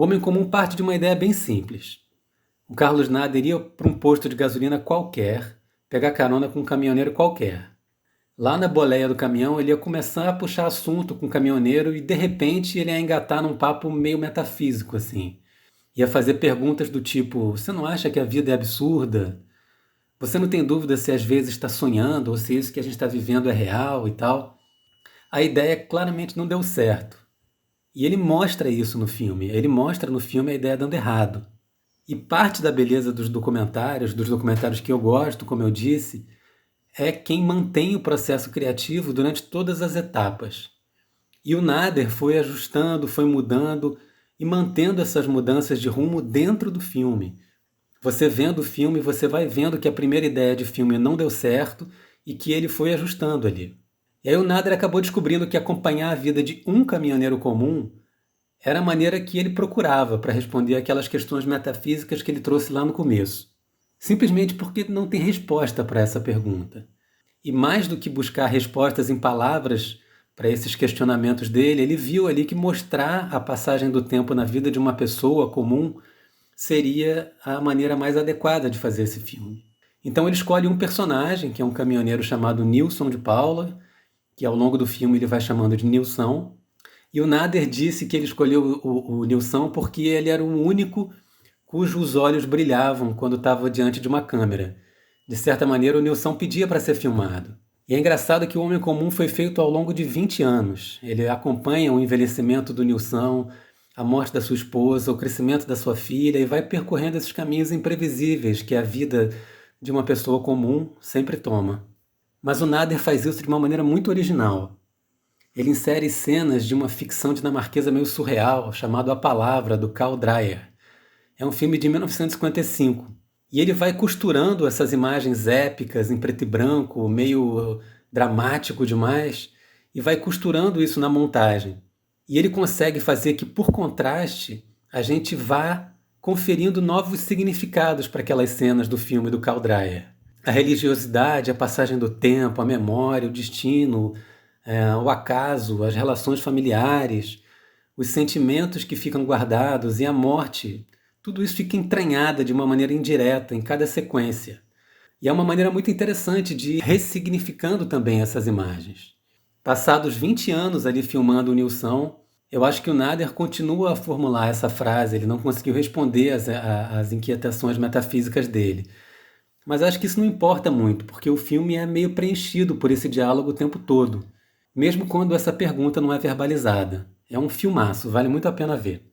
O Homem Comum parte de uma ideia bem simples. O Carlos Nader ia para um posto de gasolina qualquer, pegar carona com um caminhoneiro qualquer. Lá na boleia do caminhão, ele ia começar a puxar assunto com o caminhoneiro e, de repente, ele ia engatar num papo meio metafísico, assim. Ia fazer perguntas do tipo: você não acha que a vida é absurda? Você não tem dúvida se às vezes está sonhando ou se isso que a gente está vivendo é real e tal? A ideia claramente não deu certo. E ele mostra isso no filme. Ele mostra no filme a ideia dando errado. E parte da beleza dos documentários que eu gosto, como eu disse, é quem mantém o processo criativo durante todas as etapas. E o Nader foi ajustando, foi mudando e mantendo essas mudanças de rumo dentro do filme. Você vendo o filme, você vai vendo que a primeira ideia de filme não deu certo e que ele foi ajustando ali. E aí o Nader acabou descobrindo que acompanhar a vida de um caminhoneiro comum era a maneira que ele procurava para responder aquelas questões metafísicas que ele trouxe lá no começo. Simplesmente porque não tem resposta para essa pergunta. E mais do que buscar respostas em palavras para esses questionamentos dele, ele viu ali que mostrar a passagem do tempo na vida de uma pessoa comum seria a maneira mais adequada de fazer esse filme. Então ele escolhe um personagem, que é um caminhoneiro chamado Nilson de Paula, que ao longo do filme ele vai chamando de Nilson. E o Nader disse que ele escolheu o Nilson porque ele era o único cujos olhos brilhavam quando estava diante de uma câmera. De certa maneira, o Nilson pedia para ser filmado. E é engraçado que O Homem Comum foi feito ao longo de 20 anos. Ele acompanha o envelhecimento do Nilson, a morte da sua esposa, o crescimento da sua filha e vai percorrendo esses caminhos imprevisíveis que a vida de uma pessoa comum sempre toma. Mas o Nader faz isso de uma maneira muito original. Ele insere cenas de uma ficção dinamarquesa meio surreal, chamado A Palavra, do Carl Dreyer. É um filme de 1955. E ele vai costurando essas imagens épicas, em preto e branco, meio dramático demais, e vai costurando isso na montagem. E ele consegue fazer que, por contraste, a gente vá conferindo novos significados para aquelas cenas do filme do Carl Dreyer. A religiosidade, a passagem do tempo, a memória, o destino, o acaso, as relações familiares, os sentimentos que ficam guardados e a morte, tudo isso fica entranhado de uma maneira indireta em cada sequência. E é uma maneira muito interessante de ir ressignificando também essas imagens. Passados 20 anos ali filmando o Nilson, eu acho que o Nader continua a formular essa frase, ele não conseguiu responder às inquietações metafísicas dele. Mas acho que isso não importa muito, porque o filme é meio preenchido por esse diálogo o tempo todo, mesmo quando essa pergunta não é verbalizada. É um filmaço, vale muito a pena ver.